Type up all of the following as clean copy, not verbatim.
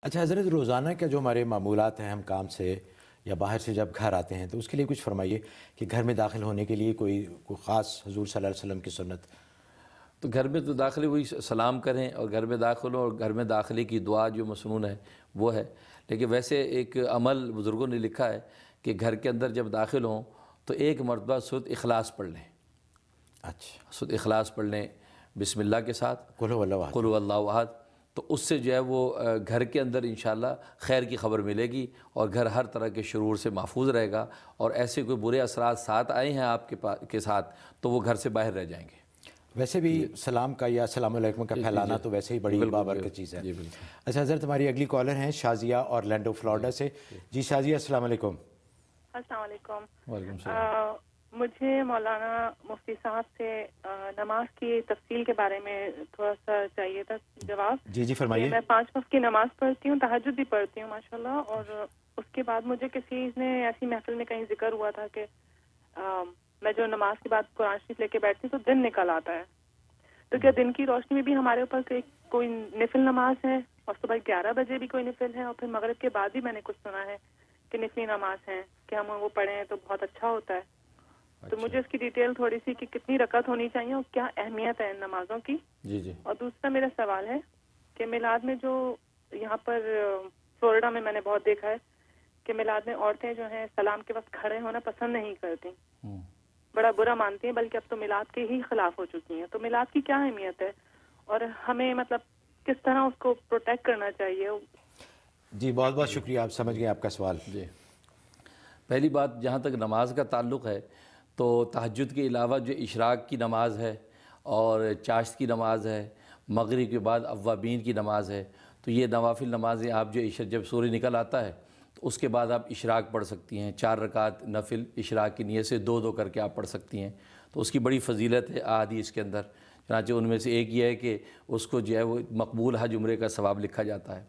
اچھا حضرت، روزانہ کا جو ہمارے معمولات ہیں، ہم کام سے یا باہر سے جب گھر آتے ہیں تو اس کے لیے کچھ فرمائیے کہ گھر میں داخل ہونے کے لیے کوئی خاص حضور صلی اللہ علیہ وسلم کی سنت؟ تو گھر میں تو داخلے وہی سلام کریں اور گھر میں داخل ہوں، اور گھر میں داخلے کی دعا جو مسنون ہے وہ ہے. لیکن ویسے ایک عمل بزرگوں نے لکھا ہے کہ گھر کے اندر جب داخل ہوں تو ایک مرتبہ سورۃ اخلاص پڑھ لیں. اچھا، سورۃ اخلاص پڑھ لیں بسم اللہ کے ساتھ، قل هو اللہ قل احد. هو اللہ احد. تو اس سے جو ہے وہ گھر کے اندر انشاءاللہ خیر کی خبر ملے گی اور گھر ہر طرح کے شرور سے محفوظ رہے گا، اور ایسے کوئی برے اثرات ساتھ آئے ہیں آپ کے ساتھ تو وہ گھر سے باہر رہ جائیں گے. ویسے بھی سلام کا یا السلام علیکم کا پھیلانا تو ویسے ہی بڑی بالکل بابرکت چیز ہے. جی بالکل. اچھا حضرت، ہماری اگلی کالر ہیں شازیہ اورلینڈو فلوریڈا سے. جی شازیہ، السلام علیکم. السلام علیکم. وعلیکم السلام. مجھے مولانا مفتی صاحب سے نماز کی تفصیل کے بارے میں تھوڑا سا چاہیے تھا جواب. جی فرمائیے. میں 5 وقت کی نماز پڑھتی ہوں، تہجد بھی پڑھتی ہوں ماشاءاللہ، اور اس کے بعد مجھے کسی نے ایسی محفل میں کہیں ذکر ہوا تھا کہ میں جو نماز کے بعد قرآن شریف لے کے بیٹھتی ہوں تو دن نکل آتا ہے. تو کیا دن کی روشنی میں بھی ہمارے اوپر سے کوئی نفل نماز ہے، اور صبح 11 بجے بھی کوئی نفل ہے، اور پھر مغرب کے بعد بھی میں نے کچھ سنا ہے کہ نفلی نماز ہے کہ ہم وہ پڑھیں تو بہت اچھا ہوتا ہے. تو مجھے اس کی ڈیٹیل تھوڑی سی کہ کتنی رکعت ہونی چاہیے اور کیا اہمیت ہے ان نمازوں کی. جی. اور دوسرا میرا سوال ہے کہ میلاد میں جو یہاں پر فلوریڈا میں نے بہت دیکھا ہے کہ میلاد میں عورتیں جو ہیں سلام کے وقت کھڑے ہونا پسند نہیں کرتی، بڑا برا مانتی ہیں، بلکہ اب تو میلاد کے ہی خلاف ہو چکی ہیں. تو میلاد کی کیا اہمیت ہے اور ہمیں مطلب کس طرح اس کو پروٹیکٹ کرنا چاہیے؟ جی بہت بہت شکریہ، آپ سمجھ گئے آپ کا سوال. جی، پہلی بات جہاں تک نماز کا تعلق ہے تو تہجد کے علاوہ جو اشراق کی نماز ہے اور چاشت کی نماز ہے، مغرب کے بعد اوابین کی نماز ہے، تو یہ نوافل نمازیں آپ جو جب سورج نکل آتا ہے تو اس کے بعد آپ اشراق پڑھ سکتی ہیں. 4 رکعت نفل اشراق کی نیت سے 2 کر کے آپ پڑھ سکتی ہیں. تو اس کی بڑی فضیلت ہے احادیث کے اندر. چنانچہ ان میں سے ایک یہ ہے کہ اس کو جو ہے وہ مقبول حج عمرے کا ثواب لکھا جاتا ہے.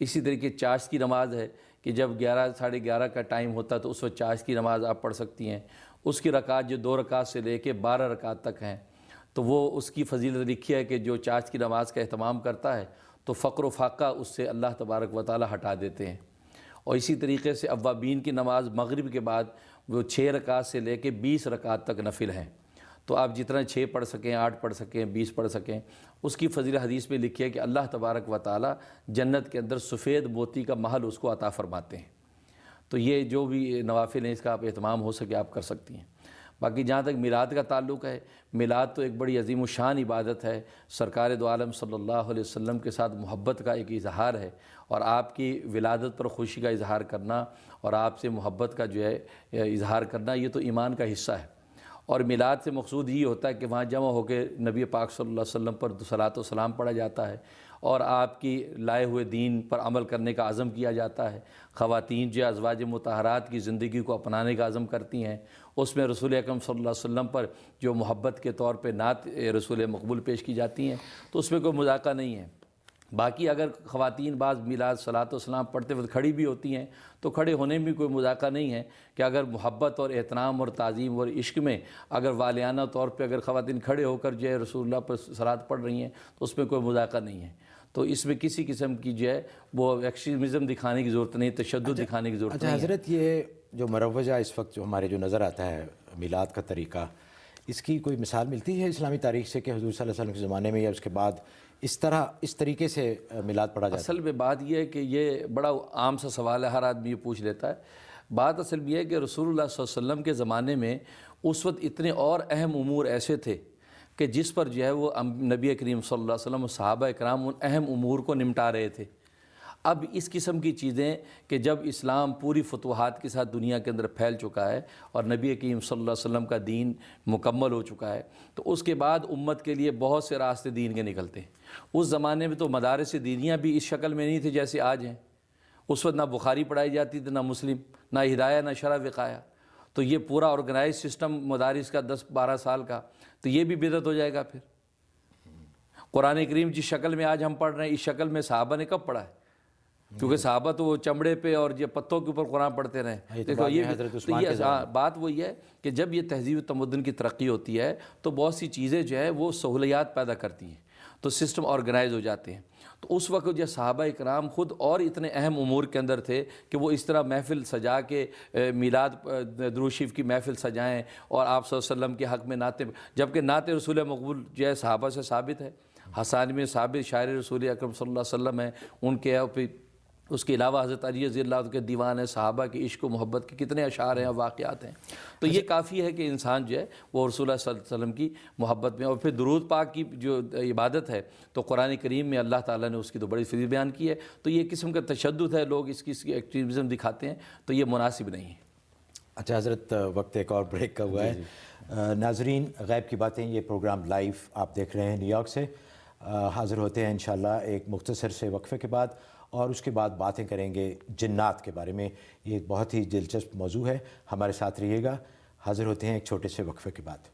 اسی طریقے چاشت کی نماز ہے کہ جب 11 ساڑھے 11 کا ٹائم ہوتا ہے تو اس وقت چاشت کی نماز آپ پڑھ سکتی ہیں. اس کی رکعت جو 2 رکعت سے لے کے 12 رکعت تک ہیں، تو وہ اس کی فضیلت لکھی ہے کہ جو چاشت کی نماز کا اہتمام کرتا ہے تو فقر و فاقہ اس سے اللہ تبارک و تعالی ہٹا دیتے ہیں. اور اسی طریقے سے اوابین کی نماز مغرب کے بعد وہ 6 رکعت سے لے کے 20 رکعت تک نفل ہیں. تو آپ جتنا 6 پڑھ سکیں، 8 پڑھ سکیں، 20 پڑھ سکیں، اس کی فضیلت حدیث میں لکھی ہے کہ اللہ تبارک و تعالی جنت کے اندر سفید موتی کا محل اس کو عطا فرماتے ہیں. تو یہ جو بھی نوافل ہیں اس کا آپ اہتمام ہو سکے آپ کر سکتی ہیں. باقی جہاں تک میلاد کا تعلق ہے، میلاد تو ایک بڑی عظیم الشان عبادت ہے. سرکار دو عالم صلی اللہ علیہ وسلم کے ساتھ محبت کا ایک اظہار ہے، اور آپ کی ولادت پر خوشی کا اظہار کرنا اور آپ سے محبت کا جو ہے اظہار کرنا، یہ تو ایمان کا حصہ ہے. اور میلاد سے مقصود یہ ہوتا ہے کہ وہاں جمع ہو کے نبی پاک صلی اللہ علیہ وسلم پر صلاۃ و سلام پڑھا جاتا ہے اور آپ کی لائے ہوئے دین پر عمل کرنے کا عزم کیا جاتا ہے. خواتین جو ازواج مطہرات کی زندگی کو اپنانے کا عزم کرتی ہیں، اس میں رسول اکرم صلی اللہ علیہ وسلم پر جو محبت کے طور پہ نعت رسول مقبول پیش کی جاتی ہیں، تو اس میں کوئی مذاکرہ نہیں ہے. باقی اگر خواتین بعض میلاد صلاۃ و سلام پڑھتے وقت کھڑی بھی ہوتی ہیں تو کھڑے ہونے میں کوئی مذاکرہ نہیں ہے کہ اگر محبت اور احترام اور تعظیم اور عشق میں اگر والیانہ طور پہ اگر خواتین کھڑے ہو کر جو ہے رسول اللہ پر صلاۃ پڑھ رہی ہیں تو اس میں کوئی مذاکرہ نہیں ہے. تو اس میں کسی قسم کی جو ہے وہ ایکسٹریمزم دکھانے کی ضرورت نہیں، تشدد دکھانے کی ضرورت نہیں ہے. حضرت، یہ جو مروجہ اس وقت جو ہمارے جو نظر آتا ہے میلاد کا طریقہ، اس کی کوئی مثال ملتی ہے اسلامی تاریخ سے کہ حضور صلی اللہ علیہ وسلم کے زمانے میں یا اس کے بعد اس طریقے سے میلاد پڑھا جاتا ہے؟ اصل میں بات یہ ہے کہ یہ بڑا عام سا سوال ہے، ہر آدمی یہ پوچھ لیتا ہے. بات اصل میں یہ ہے کہ رسول اللہ صلی اللہ علیہ وسلم کے زمانے میں اس وقت اتنے اور اہم امور ایسے تھے کہ جس پر جو ہے وہ نبی کریم صلی اللہ علیہ وسلم و صحابہ کرام ان اہم امور کو نمٹا رہے تھے. اب اس قسم کی چیزیں کہ جب اسلام پوری فتوحات کے ساتھ دنیا کے اندر پھیل چکا ہے اور نبی کریم صلی اللہ علیہ وسلم کا دین مکمل ہو چکا ہے، تو اس کے بعد امت کے لیے بہت سے راستے دین کے نکلتے ہیں. اس زمانے میں تو مدارس دینیاں بھی اس شکل میں نہیں تھے جیسے آج ہیں. اس وقت نہ بخاری پڑھائی جاتی تھی، نہ مسلم، نہ ہدایہ، نہ شرح وقایہ. تو یہ پورا آرگنائز سسٹم مدارس کا 10-12 سال کا، تو یہ بھی بدعت ہو جائے گا. پھر قرآن کریم جس شکل میں آج ہم پڑھ رہے ہیں، اس شکل میں صحابہ نے کب پڑھا ہے؟ کیونکہ صحابہ تو وہ چمڑے پہ اور یہ پتوں کے اوپر قرآن پڑھتے رہے. دیکھو یہ بات وہی ہے کہ جب یہ تہذیب و تمدن کی ترقی ہوتی ہے تو بہت سی چیزیں جو ہے وہ سہولیات پیدا کرتی ہیں. تو سسٹم آرگنائز ہو جاتے ہیں. تو اس وقت جو صحابہ اکرام خود اور اتنے اہم امور کے اندر تھے کہ وہ اس طرح محفل سجا کے میلاد درود شریف کی محفل سجائیں اور آپ صلی اللہ علیہ وسلم کے حق میں نعتیں، جبکہ نعت رسول مقبول جو ہے صحابہ سے ثابت ہے. حسان میں ثابت شاعر رسول اکرم صلی اللہ علیہ وسلم ہیں، ان کے اس کے علاوہ حضرت علی رضی اللہ عنہ کے دیوان ہے، صحابہ کی عشق و محبت کے کتنے اشعار ہیں اور واقعات ہیں. تو یہ کافی ہے کہ انسان جو ہے وہ رسول اللہ صلی اللہ علیہ وسلم کی محبت میں. اور پھر درود پاک کی جو عبادت ہے تو قرآن کریم میں اللہ تعالیٰ نے اس کی تو بڑی فضیلت بیان کی ہے. تو یہ قسم کا تشدد ہے، لوگ اس کی ایکٹیویزم دکھاتے ہیں، تو یہ مناسب نہیں ہے. اچھا حضرت، وقت ایک اور بریک کا ہوا ہے. ناظرین، غیب کی باتیں یہ پروگرام لائیو آپ دیکھ رہے ہیں نیو یارک سے. حاضر ہوتے ہیں انشاءاللہ ایک مختصر سے وقفے کے بعد، اور اس کے بعد باتیں کریں گے جنات کے بارے میں. یہ ایک بہت ہی دلچسپ موضوع ہے، ہمارے ساتھ رہیے گا. حاضر ہوتے ہیں ایک چھوٹے سے وقفے کے بعد.